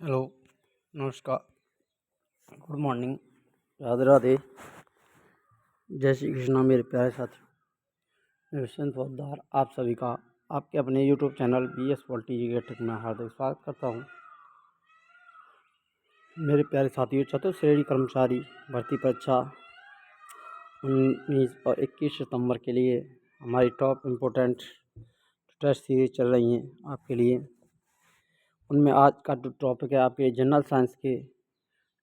Hello, नमस्कार, good morning, Radhe Radhe, जय श्री कृष्णा मेरे प्यारे साथियों। मैं विश्वनाथ पोद्दार आप सभी का आपके अपने यूट्यूब चैनल BS पॉलिटिक्स में हार्दिक स्वागत करता हूं। मेरे प्यारे साथियों, चतुर्थ श्रेणी कर्मचारी भर्ती परीक्षा 19 और 21 सितंबर के लिए हमारी टॉप इम्पोर्टेंट टेस्ट सीरीज चल रही हैं आपके लिए। उनमें आज का जो टॉपिक है आपके जनरल साइंस के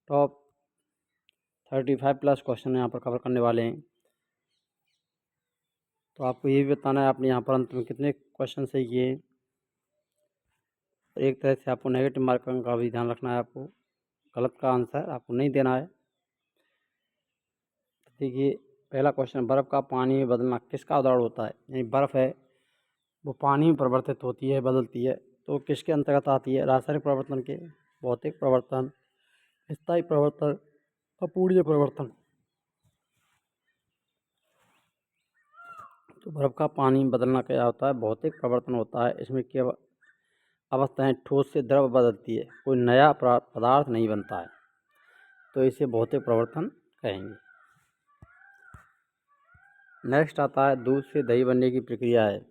टॉप 35+ क्वेश्चन यहाँ पर कवर करने वाले हैं। तो आपको ये भी बताना है आपने यहाँ पर अंत में कितने क्वेश्चन सही किए हैं। एक तरह से आपको नेगेटिव मार्किंग का भी ध्यान रखना है। आपको गलत का आंसर आपको नहीं देना है। देखिए, पहला क्वेश्चन, बर्फ़ का पानी में बदलना किसका उदाहरण होता है? यानी बर्फ़ है वो पानी में परिवर्तित होती है, बदलती है, तो किसके अंतर्गत आती है? रासायनिक परिवर्तन के, भौतिक परिवर्तन, स्थायी परिवर्तन, अपूर्णीय परिवर्तन। तो बर्फ़ का पानी में बदलना क्या होता है? भौतिक परिवर्तन होता है। इसमें केवल अवस्थाएं ठोस से द्रव बदलती है, कोई नया पदार्थ नहीं बनता है, तो इसे भौतिक परिवर्तन कहेंगे। नेक्स्ट आता है दूध से दही बनने की प्रक्रिया है।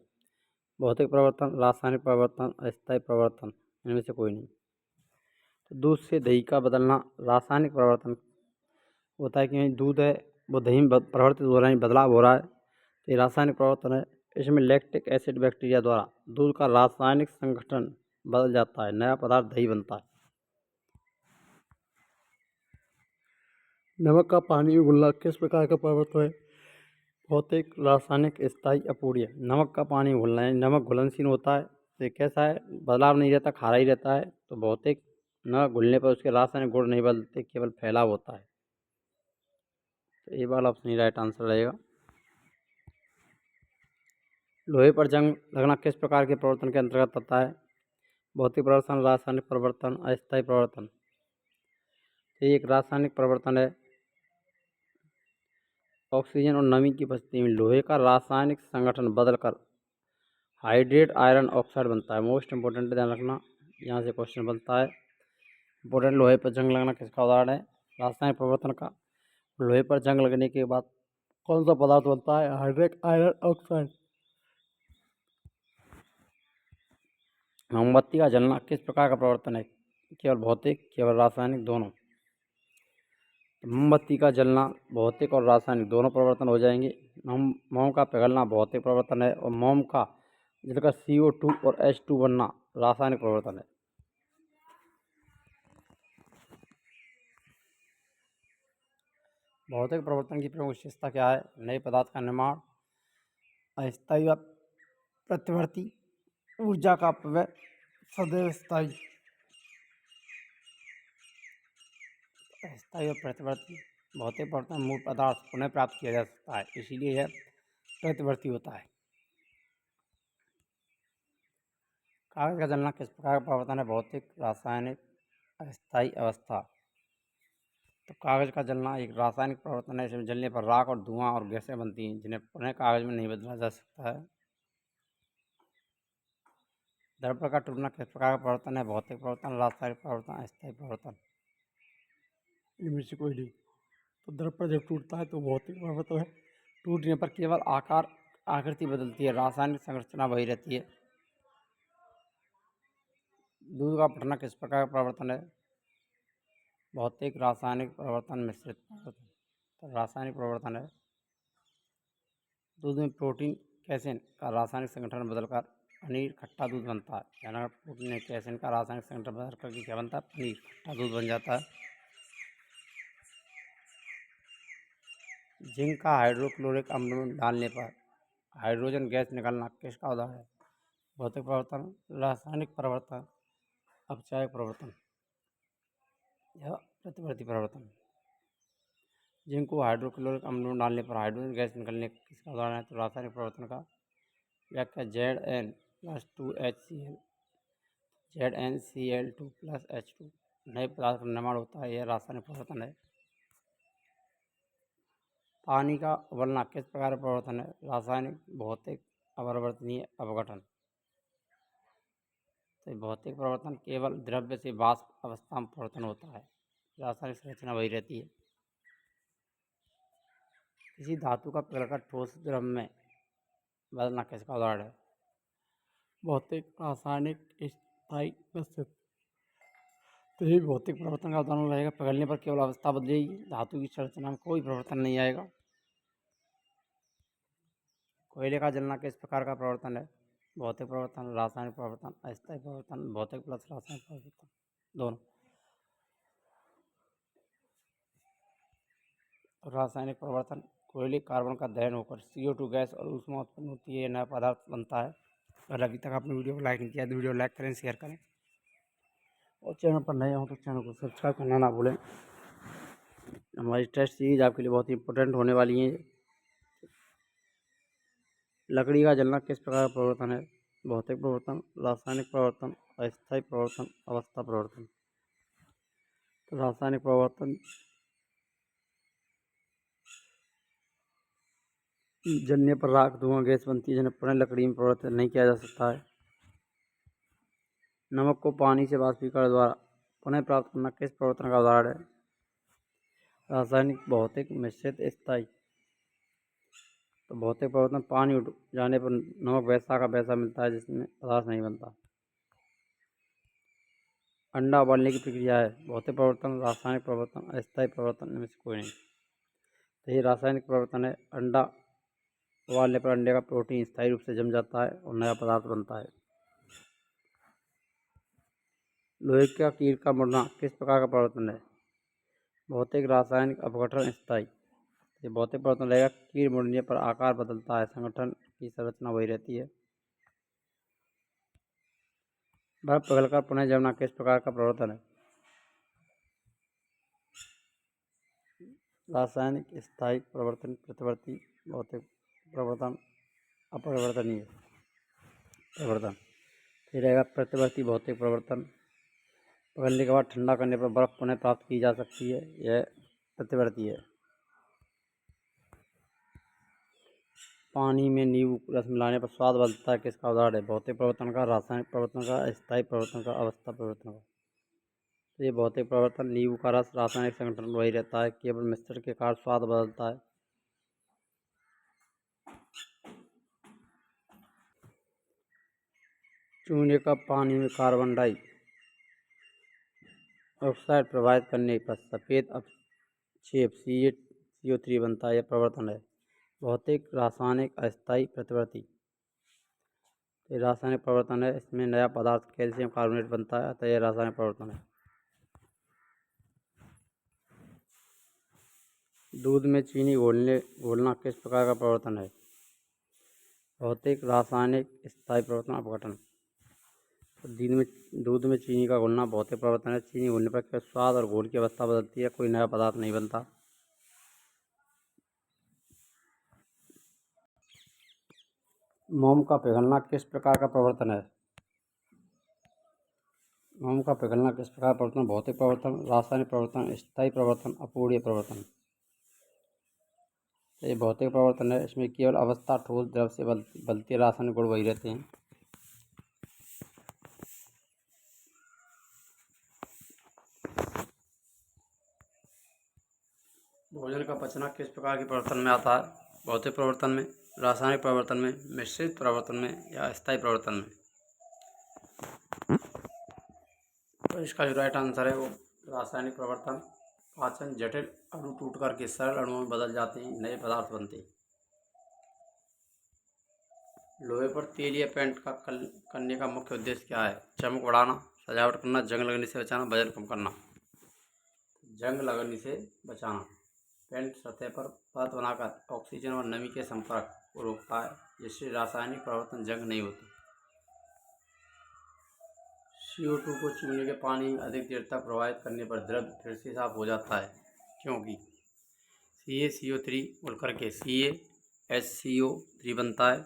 भौतिक परिवर्तन, रासायनिक परिवर्तन, अस्थायी परिवर्तन, इनमें से कोई नहीं। तो दूध से दही का बदलना रासायनिक परिवर्तन होता है कि दूध है वो दही में परिवर्तित हो रहा है, बदलाव हो रहा है, तो ये रासायनिक परिवर्तन है। इसमें लैक्टिक एसिड बैक्टीरिया द्वारा दूध का रासायनिक संगठन बदल जाता है, नया पदार्थ दही बनता है। नमक का पानी में घुलना किस प्रकार का परिवर्तन है? भौतिक, रासायनिक, स्थायी, अपूर्णीय। नमक का पानी में घुलना है, नमक घुलनशील होता है, तो ये कैसा है? बदलाव नहीं रहता, खारा ही रहता है। तो भौतिक, नमक घुलने पर उसके रासायनिक गुण नहीं बदलते, केवल फैलाव होता है। तो ये वाला ऑप्शन ही राइट आंसर रहेगा। लोहे पर जंग लगना किस प्रकार के परिवर्तन के अंतर्गत आता है? भौतिक परिवर्तन, रासायनिक परिवर्तन, अस्थायी परिवर्तन। ये एक रासायनिक परिवर्तन है। ऑक्सीजन और नमी की उपस्थिति में लोहे का रासायनिक संगठन बदलकर हाइड्रेट आयरन ऑक्साइड बनता है। मोस्ट इंपॉर्टेंट ध्यान रखना, यहाँ से क्वेश्चन बनता है। इंपॉर्टेंट, लोहे पर जंग लगना किसका उदाहरण है? रासायनिक परिवर्तन का। लोहे पर जंग लगने के बाद कौन सा पदार्थ बनता है? Hydrate iron oxide. मोमबत्ती का जलना किस प्रकार का परिवर्तन है? केवल भौतिक, केवल रासायनिक, दोनों। मोमबत्ती का जलना भौतिक और रासायनिक दोनों परिवर्तन हो जाएंगे। मोम का पिघलना भौतिक परिवर्तन है, और मोम का जलकर CO2 और H2 बनना रासायनिक परिवर्तन है। भौतिक परिवर्तन की प्रमुख विशेषता क्या है? नए पदार्थ का निर्माण, अस्थायी व प्रतिवर्ती, ऊर्जा का अपव्यय, सदैव स्थायी। अस्थायी और प्रतिवर्ती भौतिक परिवर्तन मूल पदार्थ पुनः प्राप्त किया जा सकता है, इसीलिए यह प्रतिवर्ती होता है। कागज का जलना किस प्रकार का परिवर्तन है? भौतिक, रासायनिक, अस्थायी अवस्था। तो कागज का जलना एक रासायनिक परिवर्तन है। इसमें जलने पर राख और धुआं और गैसें बनती हैं, जिन्हें पुनः कागज में नहीं बदला जा सकता है। दर्पण का टूटना किस प्रकार का परिवर्तन है? भौतिक परिवर्तन, रासायनिक परिवर्तन, अस्थायी परिवर्तन, इनमें से कोई नहीं। तो दर्पण जब टूटता है तो भौतिक परिवर्तन है। टूटने पर केवल आकृति बदलती है, रासायनिक संरचना वही रहती है। दूध का फटना किस प्रकार का परिवर्तन है? भौतिक, रासायनिक परिवर्तन, मिश्रित परिवर्तन। तो रासायनिक परिवर्तन है। दूध में प्रोटीन कैसेन का रासायनिक संगठन बदलकर पनीर खट्टा दूध बनता है। यानी प्रोटीन कैसेन का रासायनिक संगठन बदल करके क्या बनता है? पनीर खट्टा दूध बन जाता है। जिंक का हाइड्रोक्लोरिक अम्ल में डालने पर हाइड्रोजन गैस निकलना किसका उदाहरण है? भौतिक परिवर्तन, रासायनिक परिवर्तन, अपचायक परिवर्तन या प्रतिवर्ती परिवर्तन। जिंक को हाइड्रोक्लोरिक अम्ल में डालने पर हाइड्रोजन गैस निकलने किसका उदाहरण है? तो रासायनिक परिवर्तन का। व्याख्या Zn+2HCl, ZnCl2+H2 नए पदार्थ का निर्माण होता है, यह रासायनिक परिवर्तन है। पानी का उबलना किस प्रकार का परिवर्तन है? रासायनिक, भौतिक, अपरिवर्तनीय, अपघटन। तो भौतिक परिवर्तन केवल द्रव्य से वाष्प अवस्था में परिवर्तन होता है, रासायनिक संरचना वही रहती है। किसी धातु का पिघलकर ठोस द्रव में बदलना किसका उदाहरण है? भौतिक, रासायनिक, स्थायी, निश्चित। तो ये भौतिक परिवर्तन का उदाहरण रहेगा। पिघलने पर केवल अवस्था बदलेगी, धातु की संरचना में कोई परिवर्तन नहीं आएगा। कोयले का जलना किस प्रकार का परिवर्तन है? भौतिक परिवर्तन, रासायनिक परिवर्तन, अस्थायी परिवर्तन, भौतिक प्लस रासायनिक परिवर्तन दोनों। रासायनिक परिवर्तन, कोयले कार्बन का दहन होकर CO2 गैस और ऊष्मा उत्पन्न होती है, नया पदार्थ बनता है। अगर अभी तक आपने वीडियो को लाइक नहीं किया तो वीडियो लाइक करें, शेयर करें, और चैनल पर नए हो तो चैनल को सब्सक्राइब करना ना भूलें। हमारी टेस्ट सीरीज आपके लिए बहुत ही इंपॉर्टेंट होने वाली है। लकड़ी का जलना किस प्रकार का परिवर्तन है? भौतिक परिवर्तन, रासायनिक परिवर्तन, अस्थायी परिवर्तन, अवस्था परिवर्तन। तो रासायनिक परिवर्तन जलने पर राख, धुआं, गैस बनती है जिन्हें पुनः लकड़ी में परिवर्तित नहीं किया जा सकता है। नमक को पानी से वाष्पीकरण द्वारा पुनः प्राप्त करना किस परिवर्तन का उदाहरण है? रासायनिक, भौतिक, मिश्रित, स्थायी। तो भौतिक परिवर्तन, पानी उठ जाने पर नमक वैसा का वैसा मिलता है जिसमें पदार्थ नहीं बनता। अंडा उबालने की प्रक्रिया है। भौतिक परिवर्तन, रासायनिक परिवर्तन, अस्थायी परिवर्तन, इनमें से कोई नहीं। तो ये रासायनिक परिवर्तन है। अंडा उबालने पर अंडे का प्रोटीन स्थायी रूप से जम जाता है और नया पदार्थ बनता है। लोहे का कील का मुड़ना किस प्रकार का परिवर्तन है? भौतिक, रासायनिक, अपघटन, स्थायी। ये भौतिक परिवर्तन रहेगा। कील मुड़ने पर आकार बदलता है, संगठन की संरचना वही रहती है। बर्फ पिघलकर पुनः जमना किस प्रकार का परिवर्तन है? रासायनिक, स्थायी, परिवर्तन, प्रतिवर्ती, भौतिक परिवर्तन, अपरिवर्तनीय परिवर्तन। फिर रहेगा प्रतिवर्ती भौतिक परिवर्तन। पिघलने के बाद ठंडा करने पर बर्फ पुनः प्राप्त की जा सकती है, यह प्रतिवर्ती है। पानी में नींबू रस मिलाने पर स्वाद बदलता है, किसका उदाहरण है? भौतिक परिवर्तन का, रासायनिक परिवर्तन का, स्थायी परिवर्तन का, अवस्था परिवर्तन का। तो ये भौतिक परिवर्तन, नींबू का रस, रासायनिक संगठन वही रहता है, केवल मिश्रण के कारण स्वाद बदलता है। चूने का पानी में कार्बन डाइऑक्साइड प्रवाहित करने पर सफ़ेद अपक्षेप CO3 बनता है, यह परिवर्तन है। भौतिक, रासायनिक, अस्थायी, प्रतिवर्ती। ये रासायनिक परिवर्तन है। इसमें नया पदार्थ कैल्शियम कार्बोनेट बनता है, अतः यह रासायनिक परिवर्तन है। दूध में चीनी घोलना किस प्रकार का परिवर्तन है? भौतिक, रासायनिक, स्थायी परिवर्तन, अपघटन। तो दूध में चीनी का घुलना भौतिक परिवर्तन है। चीनी घुलने पर केवल स्वाद और घोल की अवस्था बदलती है, कोई नया पदार्थ नहीं बनता। मोम का पिघलना किस प्रकार का परिवर्तन है? मोम का पिघलना किस प्रकार का परिवर्तन? भौतिक परिवर्तन, रासायनिक परिवर्तन, स्थायी परिवर्तन, अपूर्णीय परिवर्तन। तो ये भौतिक परिवर्तन है। इसमें केवल अवस्था ठोस द्रव से बदलती है, रासायनिक गुण वही रहते हैं। भोजन का पचना किस प्रकार के परिवर्तन में आता है? भौतिक परिवर्तन में, रासायनिक परिवर्तन में, मिश्रित परिवर्तन में, या स्थायी परिवर्तन में? तो इसका जो राइट आंसर है वो रासायनिक परिवर्तन। पाचन, जटिल अणु टूट करके सरल अणुओं में बदल जाते हैं, नए पदार्थ बनते हैं। लोहे पर तेल या पेंट का करने का मुख्य उद्देश्य क्या है? चमक बढ़ाना, सजावट करना, जंग लगने से बचाना, वजन कम करना। जंग लगने से बचाना। पेंट सतह पर परत बनाकर ऑक्सीजन और नमी के संपर्क को रोकता है, जिससे रासायनिक परिवर्तन जंग नहीं होती। CO2 को चूने के पानी में अधिक देर तक प्रवाहित करने पर द्रव फिर से साफ हो जाता है, क्योंकि CaCO3 घुल करके CaHCO3 बनता है,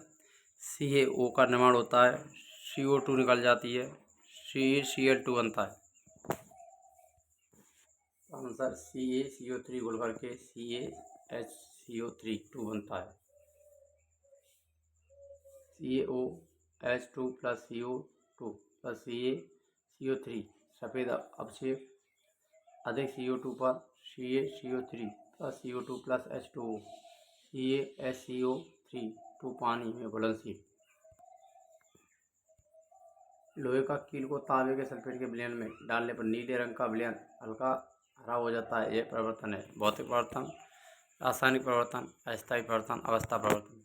CaO का निर्माण होता है, CO2 निकल जाती है, CaCl2 बनता है। आंसर CaCO3 घुल करके CaHCO3 बनता है। CaOH2 + CO2 प्लस CaCO3 सफ़ेद अवक्षेप अधिक CO2 पर CaCO3 plus CO2 plus H2O CaSCO3 2 पानी में घुलनशील। लोहे का कील को तांबे के सल्फेट के विलयन में डालने पर नीले रंग का विलयन हल्का हरा हो जाता है। यह परिवर्तन है भौतिक परिवर्तन, रासायनिक परिवर्तन, अस्थायी परिवर्तन, अवस्था परिवर्तन।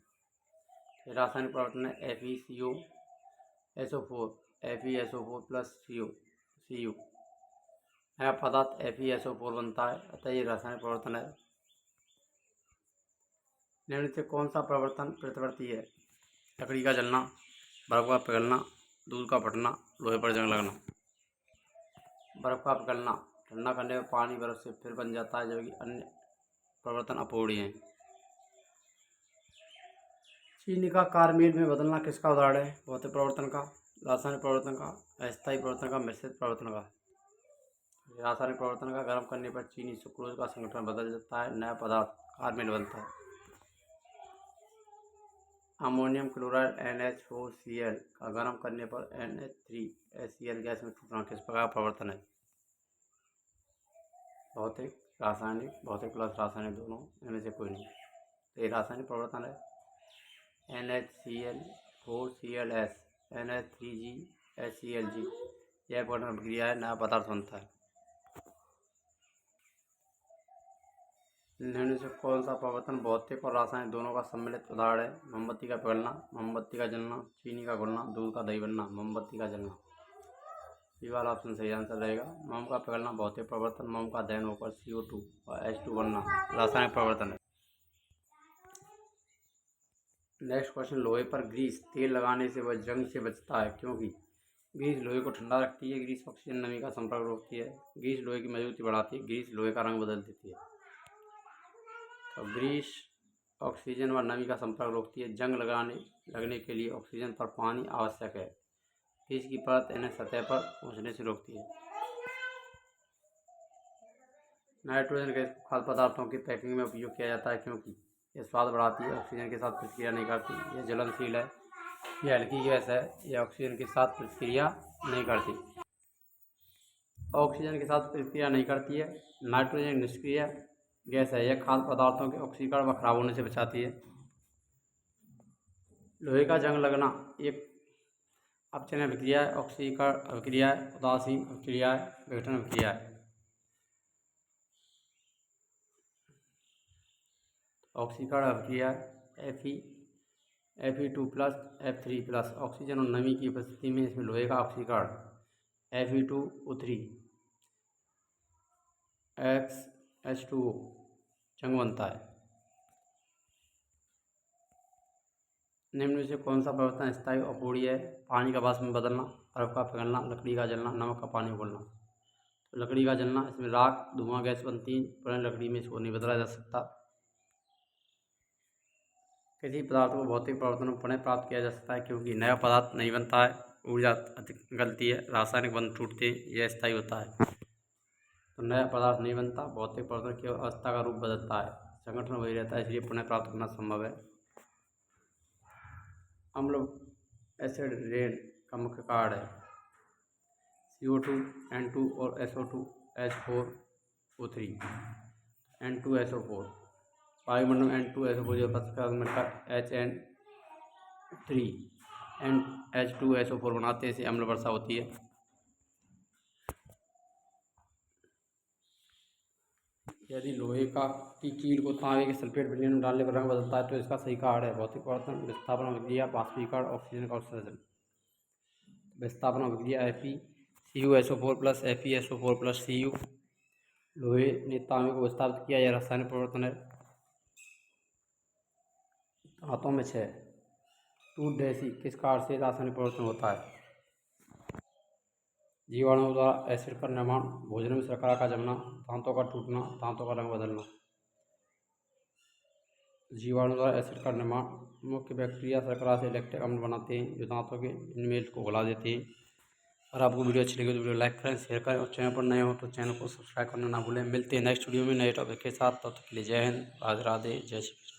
रासायनिक परिवर्तन है FeSO4 प्लस Cu नया पदार्थ FeSO4 बनता है, अतः ये रासायनिक परिवर्तन है। निम्न से कौन सा परिवर्तन प्रतिवर्ती है? लकड़ी का जलना, बर्फ का पिघलना, दूध का फटना, लोहे पर जंग लगना। बर्फ का पिघलना ठंडा करने में पानी बर्फ से फिर बन जाता है, जबकि अन्य परिवर्तन अपूर्णीय हैं। चीनी का कार्बाइड में बदलना किसका उदाहरण है? भौतिक परिवर्तन का, रासायनिक परिवर्तन का, अस्थायी परिवर्तन का, मिश्रित परिवर्तन का। रासायनिक परिवर्तन का गर्म करने पर चीनी सुक्रोज का संगठन बदल जाता है, नया पदार्थ कार्बाइड बनता है। अमोनियम क्लोराइड NH4Cl का गर्म करने पर NH3HCl गैस में टूटना किस प्रकार का परिवर्तन है? भौतिक, रासायनिक, भौतिक प्लस रासायनिक दोनों, इनमें से कोई नहीं। तो ये रासायनिक परिवर्तन है। NHCl4Cls NH3GHClG यह परिवर्तन प्रक्रिया है, नया पदार्थ बनता है। निम्न से कौन सा परिवर्तन भौतिक और रासायनिक दोनों का सम्मिलित उदाहरण है? मोमबत्ती का पिघलना, मोमबत्ती का जलना, चीनी का घुलना, दूध का दही बनना, मोमबत्ती का जलना। ये वाला ऑप्शन सही आंसर रहेगा। मोम का पिघलना भौतिक परिवर्तन, मोम का दहन होकर CO2 और H2 बनना रासायनिक परिवर्तन है। नेक्स्ट क्वेश्चन, लोहे पर ग्रीस तेल लगाने से वह जंग से बचता है क्योंकि? ग्रीस लोहे को ठंडा रखती है, ग्रीस ऑक्सीजन नमी का संपर्क रोकती है, ग्रीस लोहे की मजबूती बढ़ाती है, ग्रीस लोहे का रंग बदल देती है। तो ग्रीस ऑक्सीजन व नमी का संपर्क रोकती है। जंग लगने के लिए ऑक्सीजन पर पानी आवश्यक है। ग्रीस की परत इन्हें सतह पर पहुंचने से रोकती है। नाइट्रोजन गैस को खाद्य पदार्थों की पैकिंग में उपयोग किया जाता है क्योंकि? यह स्वाद बढ़ाती है, ऑक्सीजन के साथ प्रतिक्रिया नहीं करती, यह ज्वलनशील है, यह हल्की गैस है, यह ऑक्सीजन के साथ प्रतिक्रिया नहीं करती। ऑक्सीजन के साथ प्रतिक्रिया नहीं करती है। नाइट्रोजन निष्क्रिय गैस है, यह खाद्य पदार्थों के ऑक्सीकरण व खराब होने से बचाती है। लोहे का जंग लगना एक अपचयन अभिक्रिया है, ऑक्सीकरण अभिक्रिया है, उदासीन अभिक्रिया है, विघटन अभिक्रिया है। ऑक्सीकरण अभिक्रिया Fe2 plus F3 plus oxygen और नमी की उपस्थिति में इसमें लोहे का ऑक्सीकरण Fe2O3 H2O जंग बनता है। निम्न में से कौन सा परिवर्तन स्थायी और अपूर्णीय है? पानी का वाष्प में बदलना, बर्फ का पिघलना, लकड़ी का जलना, नमक का पानी उबलना। तो लकड़ी का जलना, इसमें राख धुआं गैस बनती है, पुरानी लकड़ी में इसको नहीं बदला जा सकता। किसी पदार्थ को भौतिक परिवर्तन पुनः प्राप्त किया जा सकता है क्योंकि नया पदार्थ नहीं बनता है, ऊर्जा अधिक निकलती है, रासायनिक बंध टूटते हैं, यह स्थायी होता है। तो नया पदार्थ नहीं बनता, भौतिक परिवर्तन केवल अवस्था का रूप बदलता है, संगठन वही रहता है, इसलिए पुनः प्राप्त करना संभव है। अम्ल एसिड रेन का मुख्य कारण है CO2 N2 और SO2 H4O3 N2SO4 वायुमंडल N2SO4 जो मिलकर HN3 H2SO4 बनाते हैं, इसे अम्ल वर्षा होती है। यदि लोहे की कील को तांबे के सल्फेट विलयन में डालने पर रंग बदलता है तो इसका सही कारण है भौतिक परिवर्तन, विस्थापन अभिक्रिया, बाष्पीकरण, ऑक्सीजन का उत्सर्जन। विस्थापन अभिक्रिया FeCuSO4 plus FeSO4 plus Cu लोहे ने तांबे को विस्थापित किया, यह रासायनिक परिवर्तन है। हाथों में 6 टूटडेसी किस कारण से रासायनिक परिवर्तन होता है? जीवाणुओं द्वारा एसिड का निर्माण, भोजन में शर्करा का जमना, दांतों का टूटना, दांतों का रंग बदलना। जीवाणु द्वारा एसिड का निर्माण, मुख्य बैक्टीरिया शर्करा से लैक्टिक अम्ल बनाते हैं जो दांतों के इनमेल को गला देते हैं। अगर आपको वीडियो अच्छी लगी तो वीडियो लाइक करें, शेयर करें और चैनल पर नए हो तो चैनल को सब्सक्राइब करना ना भूलें। मिलते हैं नेक्स्ट वीडियो में नए टॉपिक के साथ, तब तक के लिए जय हिंद, राधे राधे, जय श्री कृष्ण।